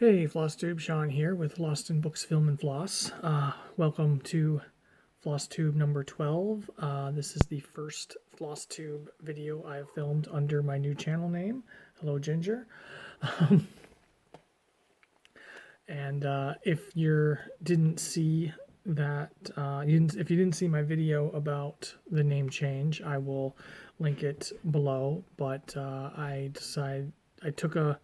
Hey, Flosstube, Sean here with Lost in Books, Film, and Floss. Welcome to Flosstube number 12. This is the first Flosstube video I've filmed under my new channel name. Hello, Ginger. And if you didn't see that, if you didn't see my video about the name change, I will link it below. But I took a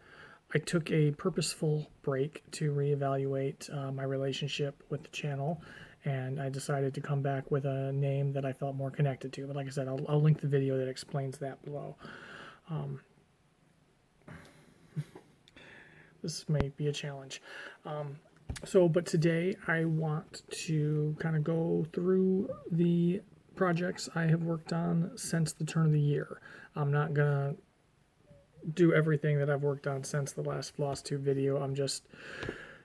purposeful break to reevaluate my relationship with the channel, and I decided to come back with a name that I felt more connected to. But like I said, I'll link the video that explains that below. This may be a challenge. But today I want to kind of go through the projects I have worked on since the turn of the year. I'm not going to do everything that I've worked on since the last Flosstube video. I'm just,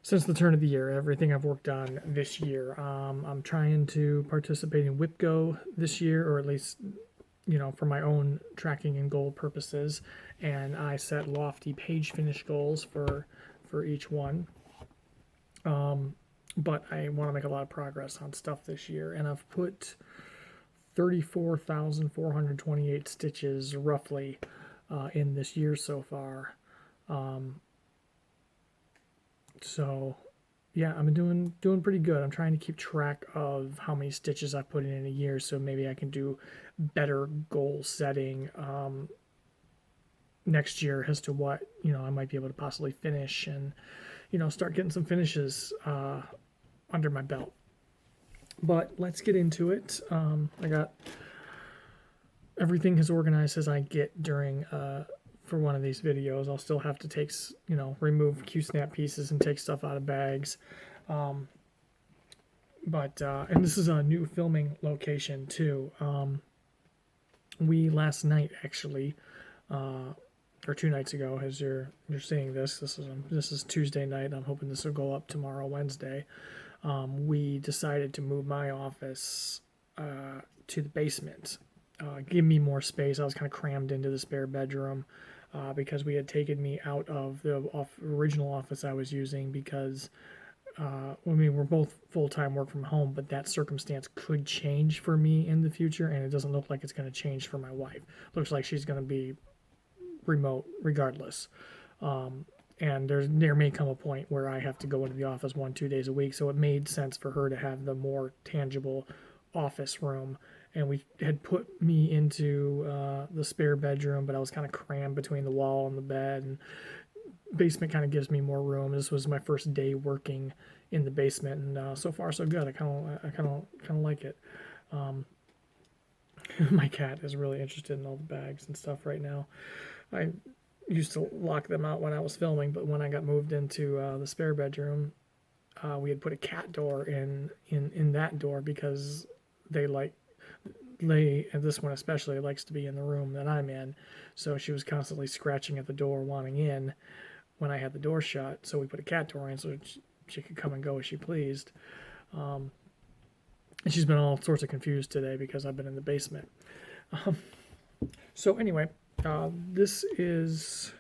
since the turn of the year, everything I've worked on this year. I'm trying to participate in WhipGo this year, or at least, for my own tracking and goal purposes. And I set lofty page finish goals for each one. But I want to make a lot of progress on stuff this year, and I've put 34,428 stitches roughly in this year so far. So yeah, I'm doing pretty good. I'm trying to keep track of how many stitches I've put in a year, so maybe I can do better goal setting next year as to what I might be able to possibly finish, and start getting some finishes under my belt. But let's get into it. I got everything as organized as I get during for one of these videos. I'll still have to take, remove QSnap pieces and take stuff out of bags. And this is a new filming location too. We last night actually, or 2 nights ago, as you're seeing this is Tuesday night. I'm hoping this will go up tomorrow, Wednesday. We decided to move my office to the basement. Give me more space. I was kind of crammed into the spare bedroom because we had taken me out of the original office I was using because, we're both full-time work from home, but that circumstance could change for me in the future, and it doesn't look like it's going to change for my wife. Looks like she's going to be remote regardless. And there may come a point where I have to go into the office 1-2 days a week, so it made sense for her to have the more tangible office room. And we had put me into the spare bedroom, but I was kind of crammed between the wall and the bed. And basement kind of gives me more room. This was my first day working in the basement, and so far so good. I kind of like it. My cat is really interested in all the bags and stuff right now. I used to lock them out when I was filming, but when I got moved into the spare bedroom, we had put a cat door in that door because and this one especially likes to be in the room that I'm in, so she was constantly scratching at the door wanting in when I had the door shut. So we put a cat door in so she could come and go as she pleased. And she's been all sorts of confused today because I've been in the basement. So anyway, this is,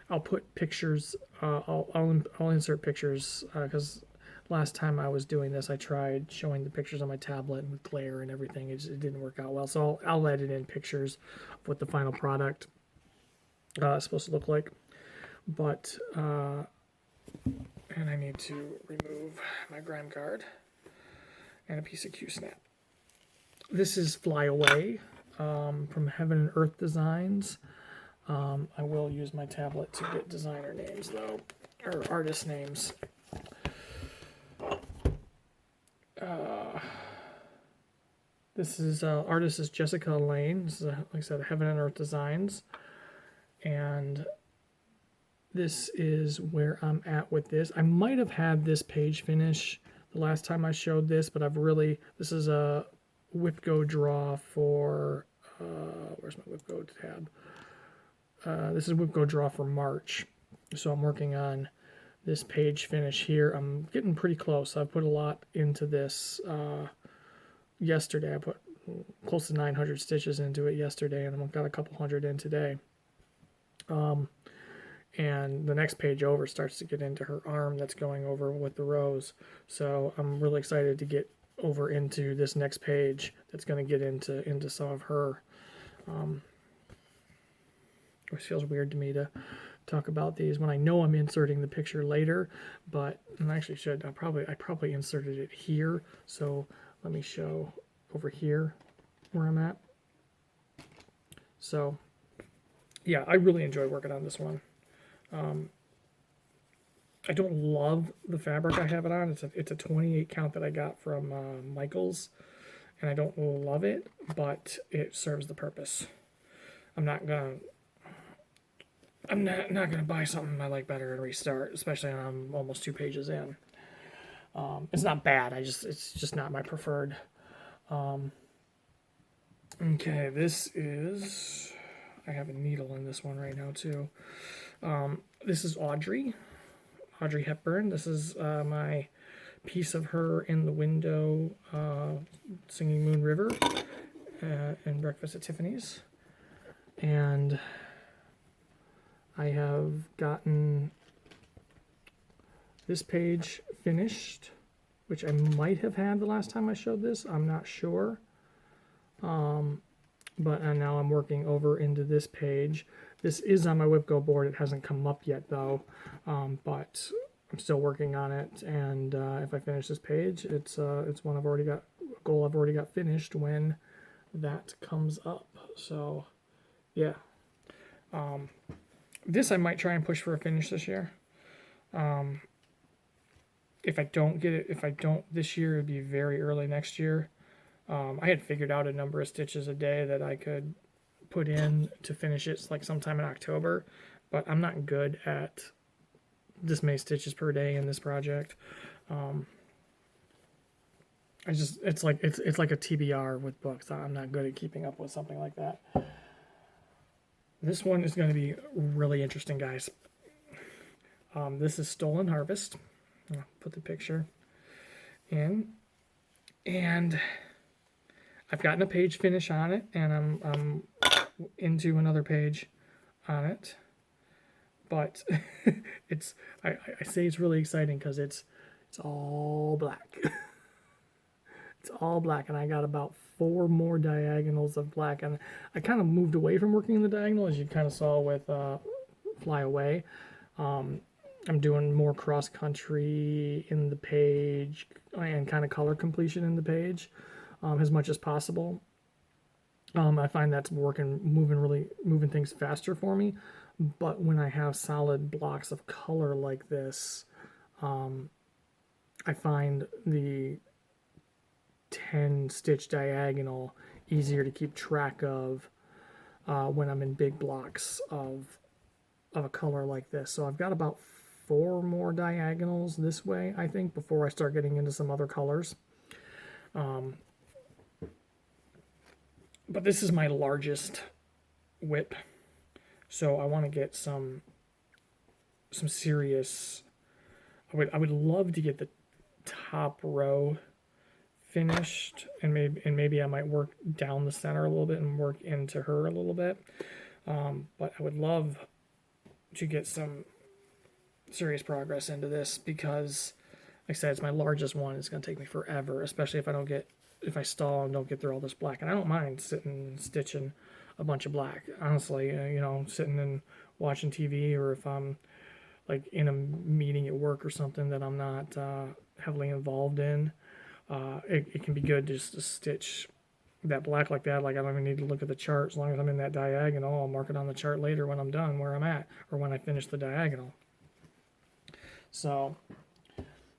I'll put pictures, I'll insert pictures because last time I was doing this, I tried showing the pictures on my tablet and with glare and everything. It didn't work out well. So I'll edit in pictures of what the final product is supposed to look like. But, and I need to remove my grime guard and a piece of QSnap. This is Fly Away from Heaven and Earth Designs. I will use my tablet to get designer names though, or artist names. This is artist is Jessica Lane. This is like I said, Heaven and Earth Designs, and this is where I'm at with this. I might have had this page finish the last time I showed this, but this is a WhipGo draw for where's my WhipGo tab? This is WhipGo draw for March, so I'm working on this page finish here. I'm getting pretty close. I put a lot into this yesterday. I put close to 900 stitches into it yesterday, and I've got a couple hundred in today. and the next page over starts to get into her arm that's going over with the rose. So I'm really excited to get over into this next page that's going to get into some of her. It feels weird to me to talk about these when I know I'm inserting the picture later, but I actually should. I probably inserted it here. So let me show over here where I'm at. So yeah, I really enjoy working on this one. I don't love the fabric I have it on. It's a 28 count that I got from Michaels, and I don't love it, but it serves the purpose. I'm not gonna buy something I like better and restart, especially when I'm almost 2 pages in. It's not bad. It's just not my preferred. Okay, this is. I have a needle in this one right now too. This is Audrey Hepburn. This is my piece of her in the window singing Moon River and Breakfast at Tiffany's. And I have gotten this page finished, which I might have had the last time I showed this. I'm not sure. But now I'm working over into this page. This is on my WhipGo board. It hasn't come up yet though, but I'm still working on it. And if I finish this page, it's one I've already got, a goal I've already got finished when that comes up. So yeah, this I might try and push for a finish this year. If I don't get it, if I don't this year, it'd be very early next year. I had figured out a number of stitches a day that I could put in to finish it like sometime in October, but I'm not good at this many stitches per day in this project. It's like a TBR with books. I'm not good at keeping up with something like that. This one is going to be really interesting, guys. This is Stolen Harvest. I'll put the picture in, and I've gotten a page finish on it, and I'm into another page on it. But I say it's really exciting because it's all black. It's all black, and I got about 4 more diagonals of black, and I kind of moved away from working in the diagonal, as you kind of saw with Fly Away. I'm doing more cross country in the page and kind of color completion in the page. As much as possible. I find that's moving things faster for me. But when I have solid blocks of color like this, I find the 10 stitch diagonal easier to keep track of when I'm in big blocks of a color like this. So I've got about 4 more diagonals this way, I think, before I start getting into some other colors. But this is my largest whip, so I want to get some serious. I would love to get the top row finished, and maybe I might work down the center a little bit and work into her a little bit. But I would love to get some serious progress into this because, like I said, it's my largest one. It's going to take me forever, especially if I stall and don't get through all this black. And I don't mind sitting and stitching a bunch of black. Honestly, sitting and watching TV, or if I'm like in a meeting at work or something that I'm not heavily involved in, it can be good just to stitch that black like that. Like I don't even need to look at the chart. As long as I'm in that diagonal, I'll mark it on the chart later when I'm done where I'm at, or when I finish the diagonal. So,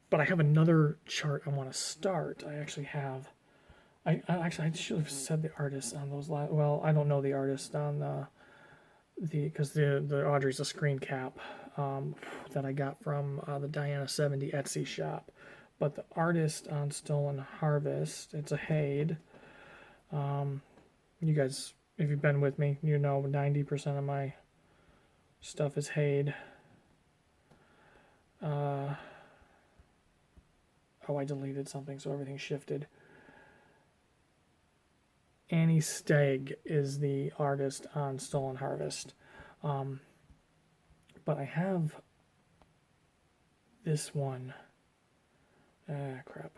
but I have another chart I want to start. I actually have. I should have said the artist on those last. Well, I don't know the artist on because the Audrey's a screen cap that I got from the Diana 70 Etsy shop. But the artist on Stolen Harvest, it's a Haid. You guys, if you've been with me, 90% of my stuff is Haid. Oh, I deleted something, so everything shifted. Annie Stagg is the artist on Stolen Harvest. But I have this one. Crap.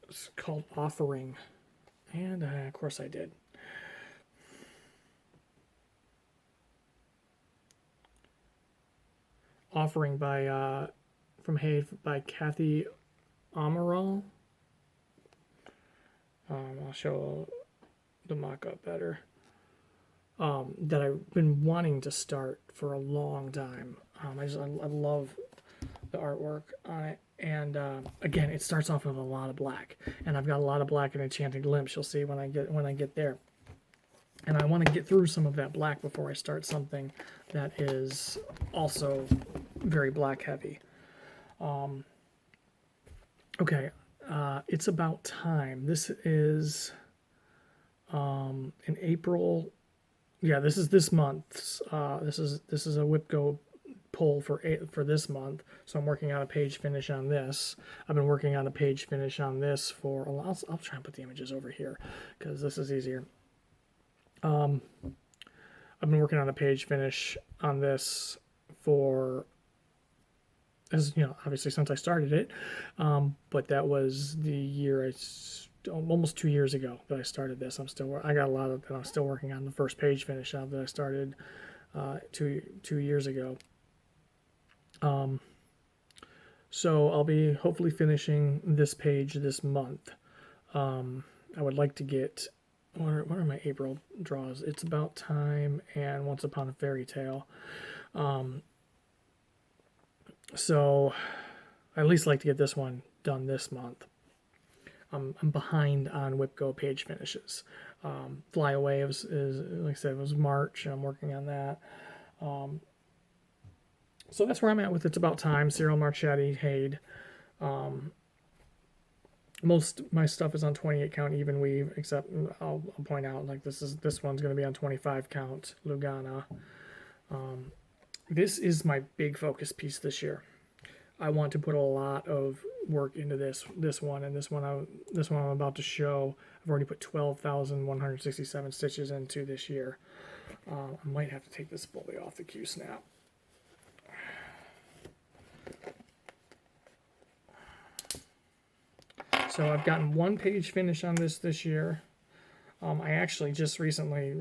It's called Offering. And of course I did. Offering by from Hay by Kathy Amaral. I'll show the mock-up better. That I've been wanting to start for a long time. I love the artwork on it, and again, it starts off with a lot of black, and I've got a lot of black in Enchanted Glimpse. You'll see when I get there, and I want to get through some of that black before I start something that is also very black heavy. Okay, it's about time. This is in April. Yeah, this is this month's. This is a WhipGo pull for this month. So I'm working on a page finish on this. I've been working on a page finish on this for. I'll try and put the images over here because this is easier. I've been working on a page finish on this for, as you know, obviously since I started it. But that was the year almost 2 years ago that I started this. I got a lot of that I'm still working on. The first page finish of that I started 2 years ago. So I'll be hopefully finishing this page this month. I would like to get, what are my April draws? It's About Time and Once Upon a Fairy Tale. So I at least like to get this one done this month. I'm behind on WhipGo page finishes. Fly Away is, like I said, it was March, and I'm working on that. So that's where I'm at with It's About Time, Cyril Marchetti, Haid. Most of my stuff is on 28 count even weave, except I'll point out, like this one's going to be on 25 count Lugana. This is my big focus piece this year. I want to put a lot of work into this one, and this one I'm about to show. I've already put 12,167 stitches into this year. I might have to take this fully off the QSnap. So I've gotten one page finish on this year. I actually just recently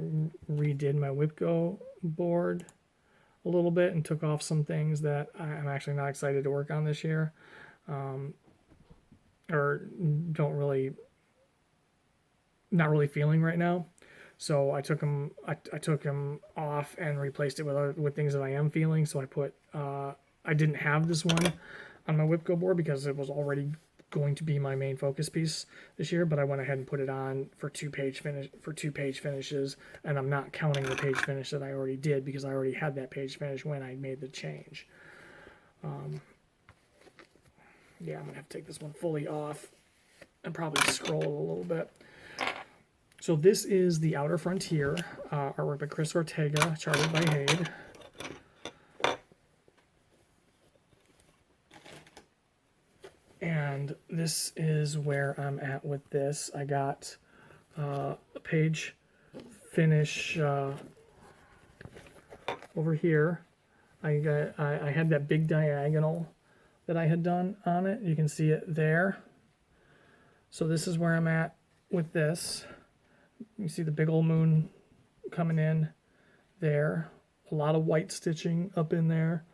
redid my WhipGo board a little bit and took off some things that I'm actually not excited to work on this year, or not really feeling right now. So I took them off and replaced it with things that I am feeling. So I put I didn't have this one on my WhipGo board because it was already going to be my main focus piece this year, but I went ahead and put it on for two page finishes, and I'm not counting the page finish that I already did because I already had that page finish when I made the change. Yeah, I'm gonna have to take this one fully off and probably scroll a little bit. So this is The Outer Frontier, artwork by Chris Ortega, charted by Haid. And this is where I'm at with this. I got a page finish over here. I had that big diagonal that I had done on it. You can see it there. So this is where I'm at with this. You see the big old moon coming in there. A lot of white stitching up in there.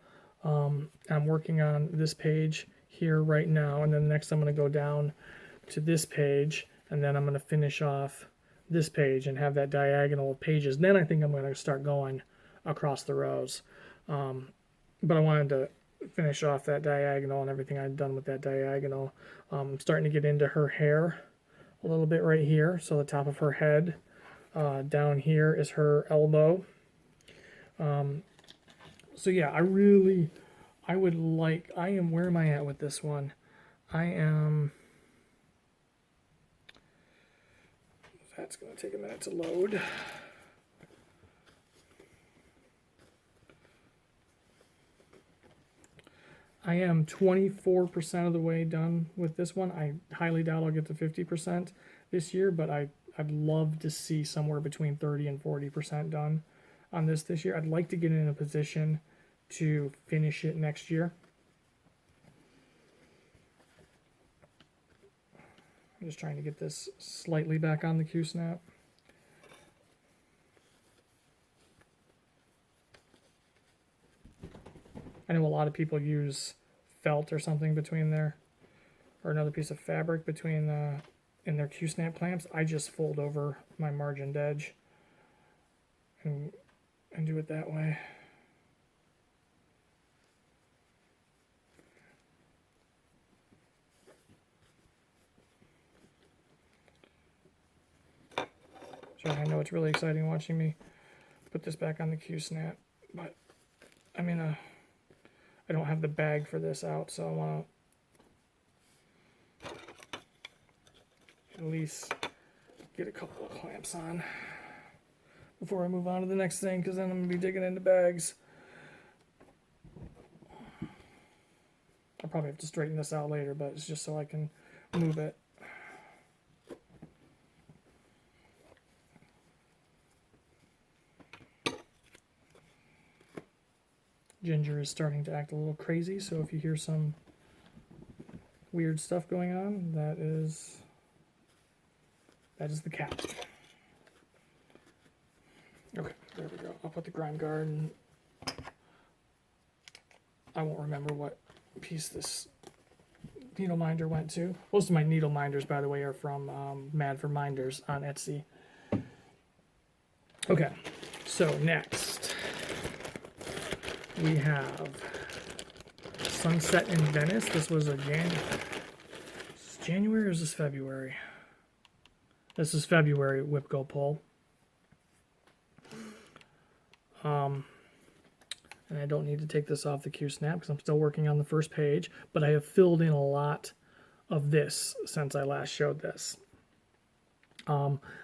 I'm working on this page here right now, and then next I'm going to go down to this page, and then I'm going to finish off this page and have that diagonal of pages. Then I think I'm going to start going across the rows. But I wanted to finish off that diagonal and everything I'd done with that diagonal. I'm starting to get into her hair a little bit right here. So the top of her head, down here is her elbow. So yeah, where am I at with this one? That's going to take a minute to load. I am 24% of the way done with this one. I highly doubt I'll get to 50% this year, but I I'd love to see somewhere between 30 and 40% done on this year. I'd like to get in a position to finish it next year. I'm just trying to get this slightly back on the QSnap. I know a lot of people use felt or something between there, or another piece of fabric between in their QSnap clamps. I just fold over my margined edge and do it that way. So I know it's really exciting watching me put this back on the QSnap, but I don't have the bag for this out, so I want to at least get a couple of clamps on before I move on to the next thing, because then I'm going to be digging into bags. I'll probably have to straighten this out later, but it's just so I can move it. Ginger is starting to act a little crazy, so if you hear some weird stuff going on, that is the cat. Okay, there we go. I'll put the grime guard, and I won't remember what piece this needle minder went to. Most of my needle minders, by the way, are from Mad for Minders on Etsy. Okay, so next we have Sunset in Venice. This was a January or is this February? This is February WhipGo pull. And I don't need to take this off the QSnap because I'm still working on the first page, but I have filled in a lot of this since I last showed this.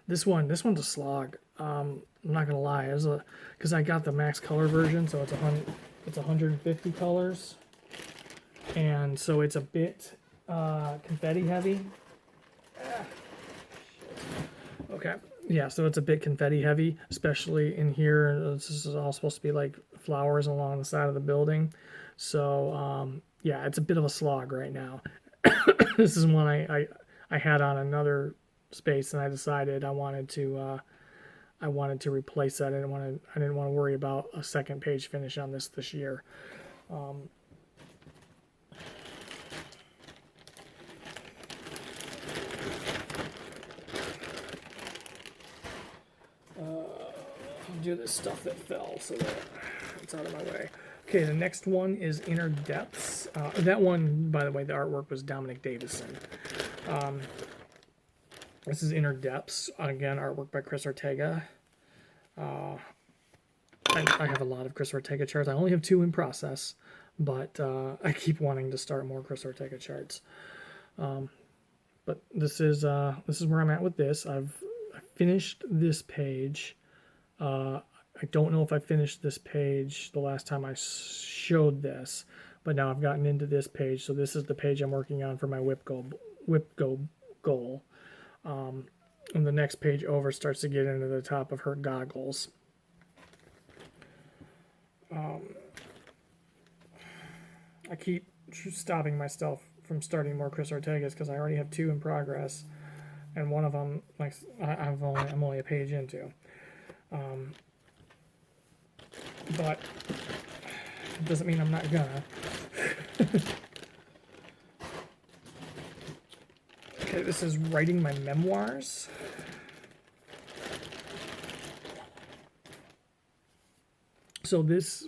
This one's a slog. I'm not gonna lie, because I got the max color version, so it's 150 colors, and so it's a bit confetti heavy. Okay, yeah, so it's a bit confetti heavy, especially in here. This is all supposed to be like flowers along the side of the building, so yeah, it's a bit of a slog right now. This is one I had on another space, and I decided I wanted to replace that. I didn't want to worry about a second page finish on this year. I'll do this stuff that fell so that it's out of my way. Okay, the next one is Inner Depths. That one, by the way, the artwork was Dominic Davison. This is Inner Depths. Again, artwork by Chris Ortega. I have a lot of Chris Ortega charts. I only have 2 in process, but I keep wanting to start more Chris Ortega charts. But this is where I'm at with this. I finished this page. I don't know if I finished this page the last time I showed this, but now I've gotten into this page. So this is the page I'm working on for my WhipGo goal. And the next page over starts to get into the top of her goggles. I keep stopping myself from starting more Chris Ortegas because I already have 2 in progress, and one of them, like, I'm only a page into. But it doesn't mean I'm not gonna. Okay, this is Writing My Memoirs. So this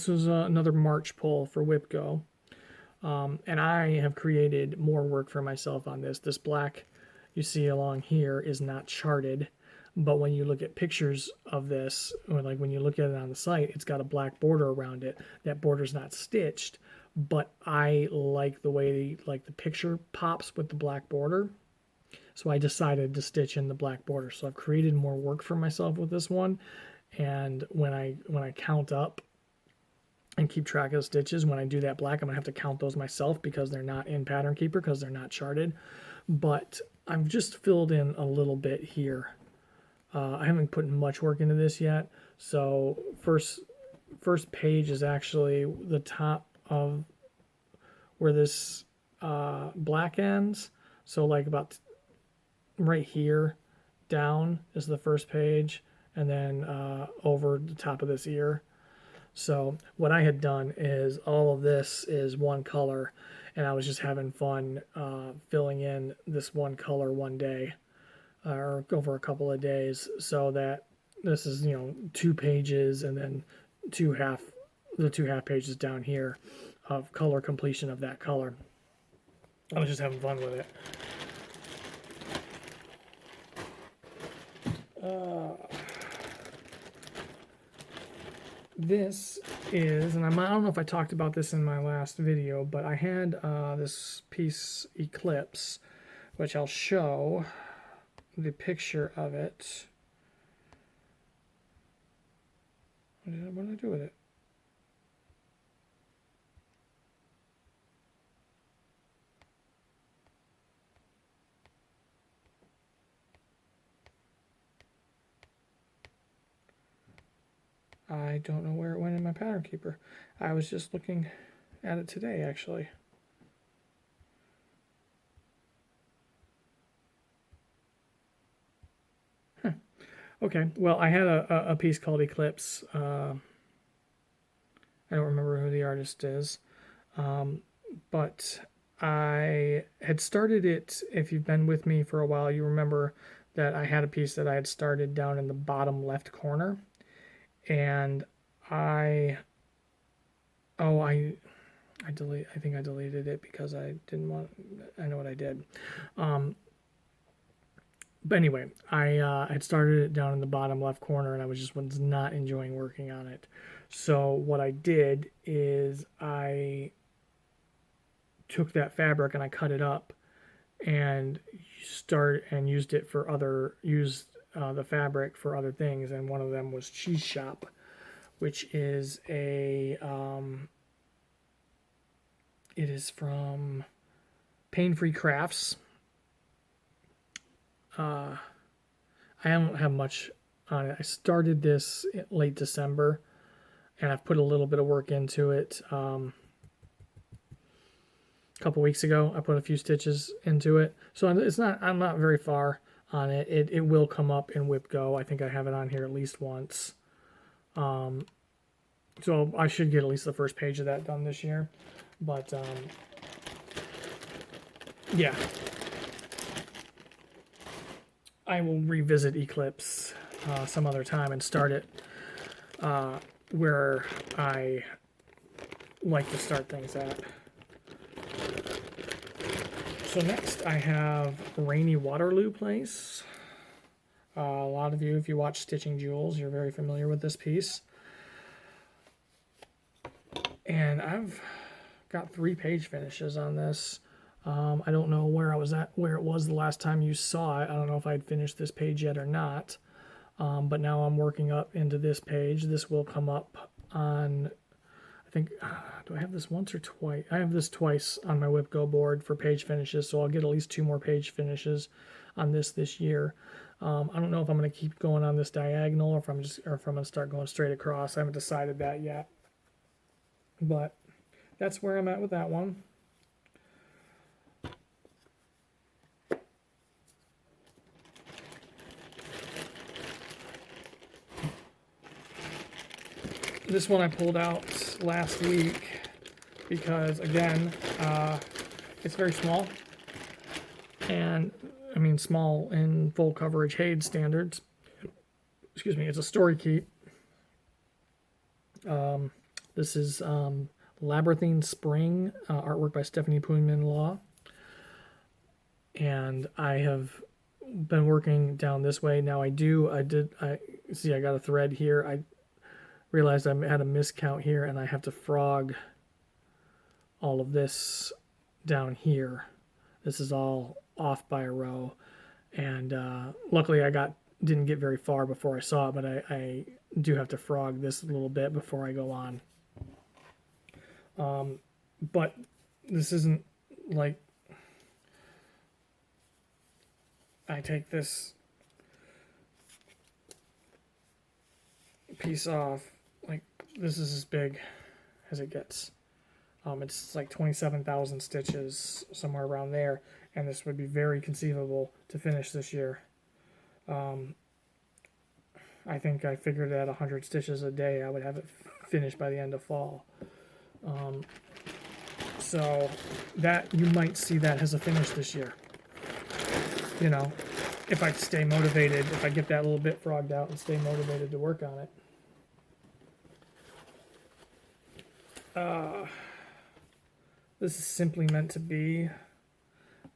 was another March pull for WhipGo. And I have created more work for myself on this. This black you see along here is not charted, but when you look at pictures of this, or like when you look at it on the site, it's got a black border around it. That border's not stitched, but I like the way the picture pops with the black border. So I decided to stitch in the black border. So I've created more work for myself with this one. And when I count up and keep track of the stitches. When I do that black, I'm gonna have to count those myself because they're not in Pattern Keeper because they're not charted. But I've just filled in a little bit here. I haven't put much work into this yet. So first page is actually the top of where this black ends. So like about right here down is the first page, and then over the top of this ear. So what I had done is all of this is one color, and I was just having fun filling in this one color one day or over a couple of days, so that this is 2 pages and then the two half pages down here of color completion of that color. I was just having fun with it. This is, and I don't know if I talked about this in my last video, but I had this piece Eclipse, which I'll show the picture of it. What did I do with it? I don't know where it went in my Pattern Keeper. I was just looking at it today, actually. Okay, well, I had a piece called Eclipse. I don't remember who the artist is, but I had started it. If you've been with me for a while, you remember that I had a piece that I had started down in the bottom left corner, and I think I deleted it because I didn't want. I know what I did. But anyway, I had started it down in the bottom left corner, and I was not enjoying working on it. So what I did is I took that fabric and I cut it up and used it for the fabric for other things. And one of them was Cheese Shop, which is it is from Pain Free Crafts. I don't have much on it. I started this late December, and I've put a little bit of work into it. A couple weeks ago, I put a few stitches into it, so I'm not very far on it. It will come up in Whip Go. I think I have it on here at least once. So I should get at least the first page of that done this year. But yeah. I will revisit Eclipse some other time and start it where I like to start things at. So next I have Rainy Waterloo Place. A lot of you, if you watch Stitching Jewels, you're very familiar with this piece. And I've got 3 page finishes on this. I don't know where it was the last time you saw it. I don't know if I'd finished this page yet or not. But now I'm working up into this page. This will come up on, I think, do I have this once or twice? I have this twice on my Whip Go board for page finishes, so I'll get at least 2 more page finishes on this year. I don't know if I'm going to keep going on this diagonal or if I'm going to start going straight across. I haven't decided that yet. But that's where I'm at with that one. This one I pulled out last week because, again, it's very small. And, I mean, small in full coverage Haid standards. Excuse me, it's a story keep. This is Labyrinthine Spring, artwork by Stephanie Poonman-Law. And I have been working down this way. Now I see I got a thread here. I realized I had a miscount here, and I have to frog all of this down here. This is all off by a row, and luckily I didn't get very far before I saw it, but I do have to frog this a little bit before I go on. But this isn't like I take this piece off, like this is as big as it gets. It's like 27,000 stitches, somewhere around there, and this would be very conceivable to finish this year. I think I figured at 100 stitches a day I would have it finished by the end of fall. So that you might see that as a finish this year. You know, if I stay motivated, if I get that little bit frogged out and stay motivated to work on it. This is simply meant to be.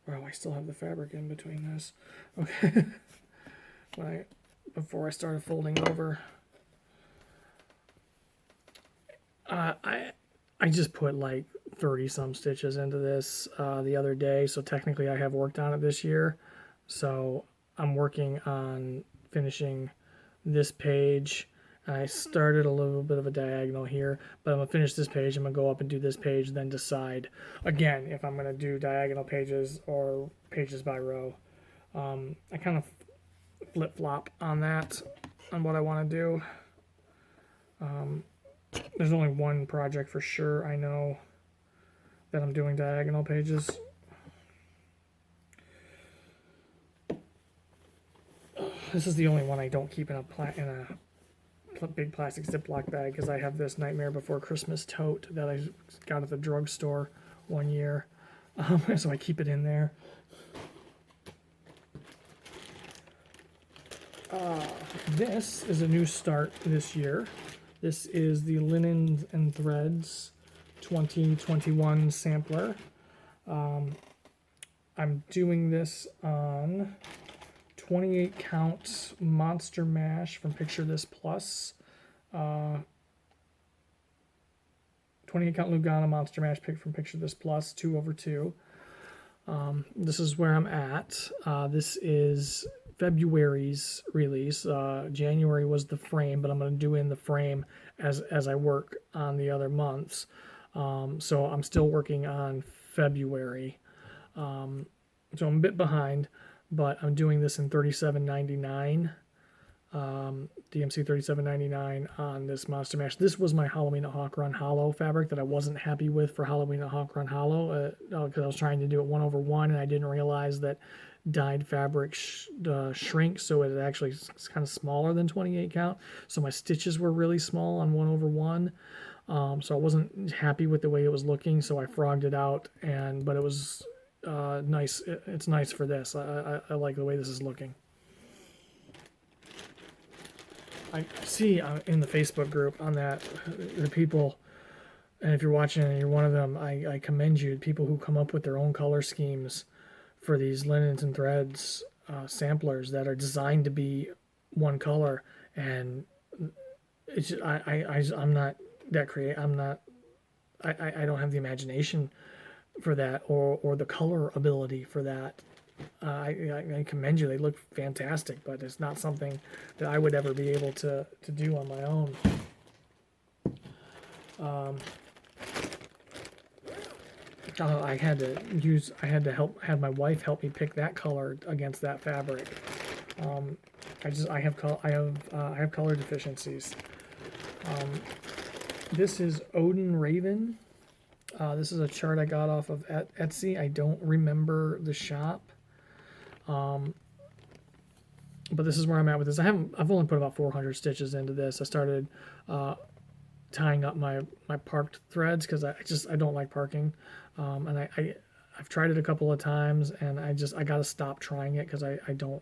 Wow, I still have the fabric in between this. Okay. Before I started folding over, I just put like 30 some stitches into this the other day, so technically I have worked on it this year. So I'm working on finishing this page. I started a little bit of a diagonal here, but I'm going to finish this page. I'm going to go up and do this page, then decide again if I'm going to do diagonal pages or pages by row. I kind of flip-flop on that, on what I want to do. There's only one project for sure I know that I'm doing diagonal pages. This is the only one I don't keep in a big plastic Ziploc bag because I have this Nightmare Before Christmas tote that I got at the drugstore one year. So I keep it in there. This is a new start this year. This is the Linens and Threads 2021 sampler. I'm doing this on 28 count Monster Mash from Picture This Plus. 28 count Lugana Monster Mash pick from Picture This Plus, 2/2. This is where I'm at. This is February's release. January was the frame, but I'm going to do in the frame as I work on the other months. So I'm still working on February. So I'm a bit behind, but I'm doing this in $37.99. DMC $37.99 on this Monster Mash. This was my Halloween at Hawk Run Hollow fabric that I wasn't happy with for Halloween at Hawk Run Hollow because I was trying to do it 1/1 and I didn't realize that dyed fabric shrinks, so it actually is kind of smaller than 28 count. So my stitches were really small on 1/1. So I wasn't happy with the way it was looking, so I frogged it out. But it was nice. It's nice for this. I like the way this is looking. I see in the Facebook group on that the people, and if you're watching and you're one of them, I commend you. People who come up with their own color schemes for these Linens and Threads samplers that are designed to be one color, and it's just, I'm not that creative. I don't have the imagination for that or the color ability for that. I commend you. They look fantastic, but it's not something that I would ever be able to do on my own. I had to have my wife help me pick that color against that fabric. I have color deficiencies. This is Odin Raven. This is a chart I got off of Etsy. I don't remember the shop. But this is where I'm at with this. I've only put about 400 stitches into this. I started tying up my parked threads because I don't like parking. And I've tried it a couple of times and I got to stop trying it because I don't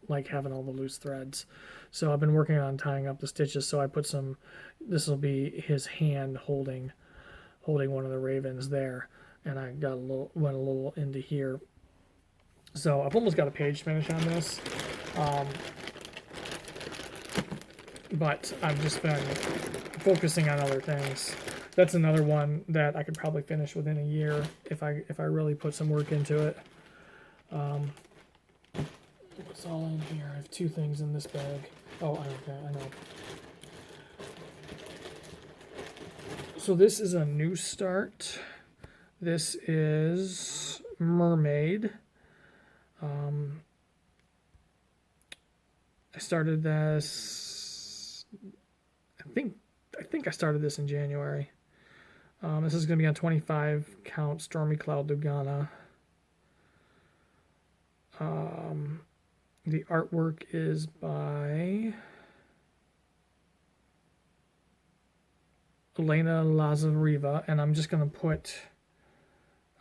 like having all the loose threads. So I've been working on tying up the stitches. So I put this will be his hand holding one of the ravens there, and I went a little into here. So I've almost got a page finish on this, but I've just been focusing on other things. That's another one that I could probably finish within a year if I really put some work into it. What's all in here? I have two things in this bag. Oh, okay, I know. So this is a new start. This is Mermaid. I started this, I think I started this in January. This is going to be on 25 count Stormy Cloud Lugana. The artwork is by Elena Lazareva, and I'm just going to put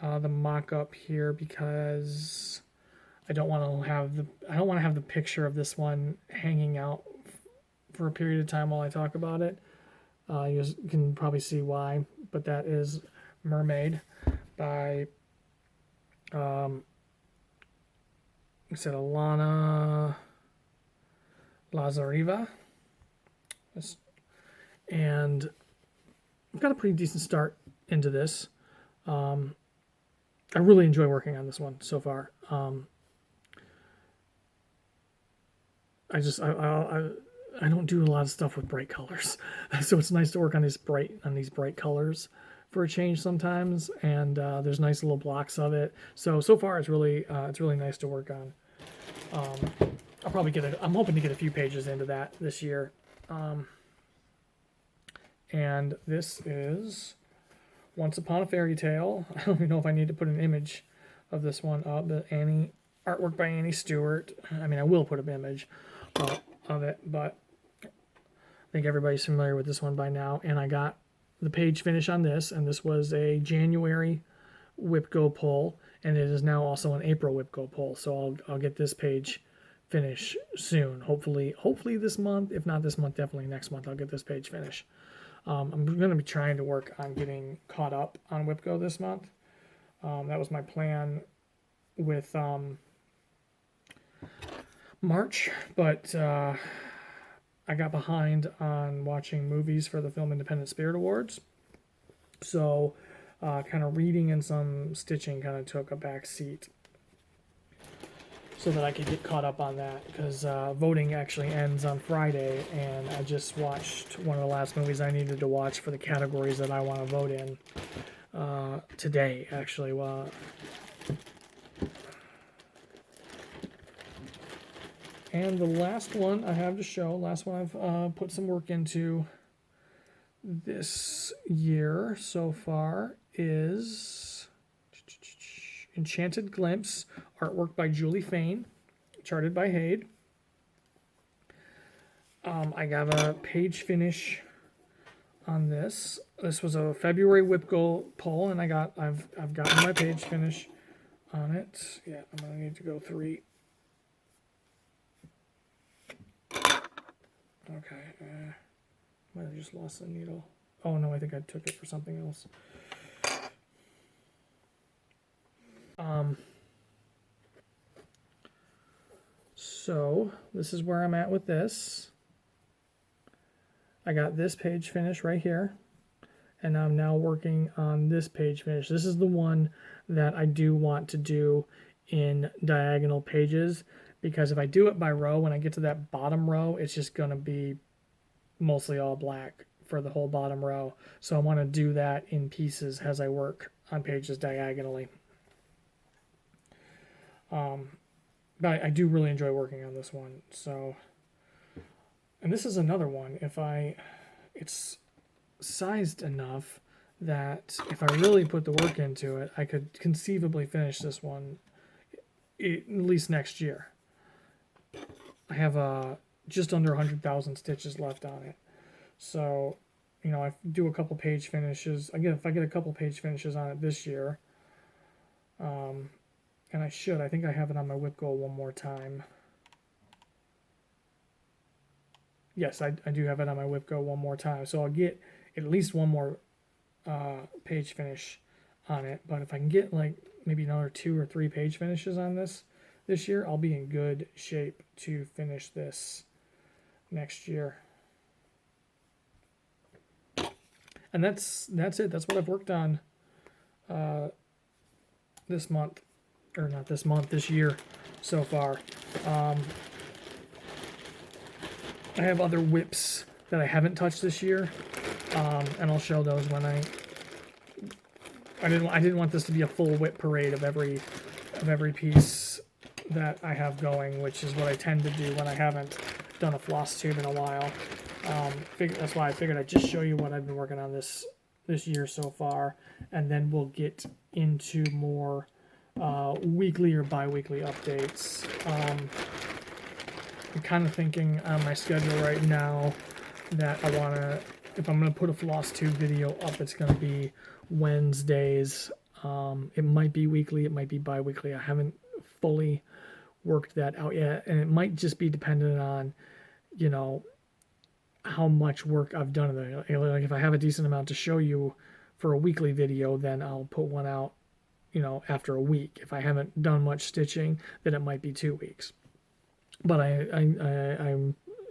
the mock-up here because I don't want to have the picture of this one hanging out for a period of time while I talk about it. You can probably see why, but that is Mermaid by I said Alana Lazareva, and I've got a pretty decent start into this. I really enjoy working on this one so far. I don't do a lot of stuff with bright colors, so it's nice to work on these bright colors for a change sometimes. And there's nice little blocks of it. So far it's really nice to work on. I'll probably I'm hoping to get a few pages into that this year. And this is Once Upon a Fairy Tale. I don't even know if I need to put an image of this one up. The artwork by Annie Stewart. I mean, I will put an image of it, but I think everybody's familiar with this one by now. And I got the page finish on this, and this was a January WIPGO pull, and it is now also an April WIPGO pull. So I'll get this page finish soon. Hopefully this month. If not this month, definitely next month I'll get this page finish. I'm going to be trying to work on getting caught up on WIPGO this month. That was my plan with March, but I got behind on watching movies for the Film Independent Spirit Awards. So kind of reading and some stitching kind of took a back seat so that I could get caught up on that, because voting actually ends on Friday, and I just watched one of the last movies I needed to watch for the categories that I want to vote in today, actually. And the last one I have to show, last one I've put some work into this year so far, is Enchanted Glimpse, artwork by Julie Fain, charted by Hayde. I got a page finish on this. This was a February WIPGO poll, and I've gotten my page finish on it. Yeah, I'm gonna need to go 3. Okay, might have just lost the needle. Oh no, I think I took it for something else. So this is where I'm at with this. I got this page finish right here, and I'm now working on this page finish. This is the one that I do want to do in diagonal pages, because if I do it by row, when I get to that bottom row, it's just going to be mostly all black for the whole bottom row. So I want to do that in pieces as I work on pages diagonally. But I do really enjoy working on this one. So, and this is another one. It's sized enough that if I really put the work into it, I could conceivably finish this one at least next year. I have just under 100,000 stitches left on it. So, I do a couple page finishes. If I get a couple page finishes on it this year, and I think I have it on my WIPGO one more time. Yes, I do have it on my WIPGO one more time. So I'll get at least one more page finish on it. But if I can get like maybe another 2 or 3 page finishes on this year, I'll be in good shape to finish this next year. And that's it. That's what I've worked on this month. Or not this month, this year so far. I have other WIPs that I haven't touched this year. and I'll show those when I didn't want this to be a full whip parade of every piece that I have going, which is what I tend to do when I haven't done a Flosstube in a while. That's why I figured I'd just show you what I've been working on this year so far, and then we'll get into more weekly or bi-weekly updates. I'm kind of thinking on my schedule right now that if I'm going to put a Flosstube video up, it's going to be Wednesdays. It might be weekly, it might be bi-weekly. I haven't fully worked that out yet, and it might just be dependent on, you know, how much work I've done. Like if I have a decent amount to show you for a weekly video, then I'll put one out, you know, after a week. If I haven't done much stitching, then it might be 2 weeks. But I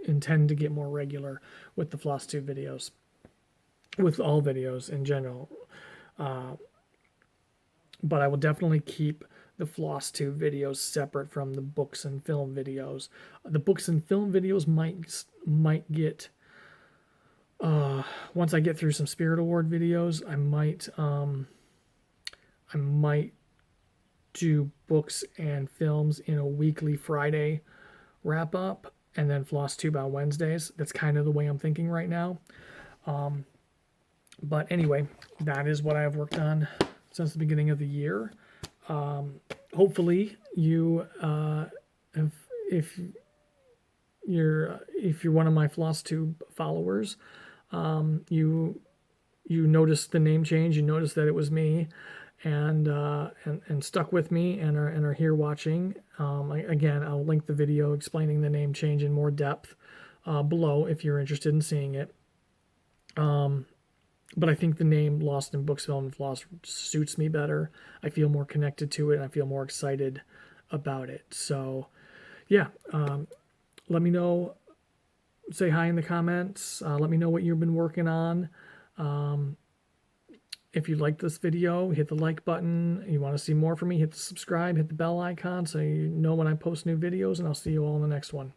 intend to get more regular with the Flosstube videos, with all videos in general. But I will definitely keep the Flosstube videos separate from the books and film videos. The books and film videos might get, once I get through some Spirit Award videos, I might do books and films in a weekly Friday wrap up, and then Flosstube on Wednesdays. That's kind of the way I'm thinking right now. But anyway, that is what I've worked on since the beginning of the year. Hopefully you, if you're one of my Flosstube followers, you noticed the name change, you noticed that it was me, and stuck with me and are here watching. Again, I'll link the video explaining the name change in more depth below if you're interested in seeing it. But I think the name Lost in Books, Film, and Floss suits me better. I feel more connected to it, and I feel more excited about it. So, yeah, let me know. Say hi in the comments. Let me know what you've been working on. If you like this video, hit the like button. You want to see more from me, hit the subscribe, hit the bell icon so you know when I post new videos, and I'll see you all in the next one.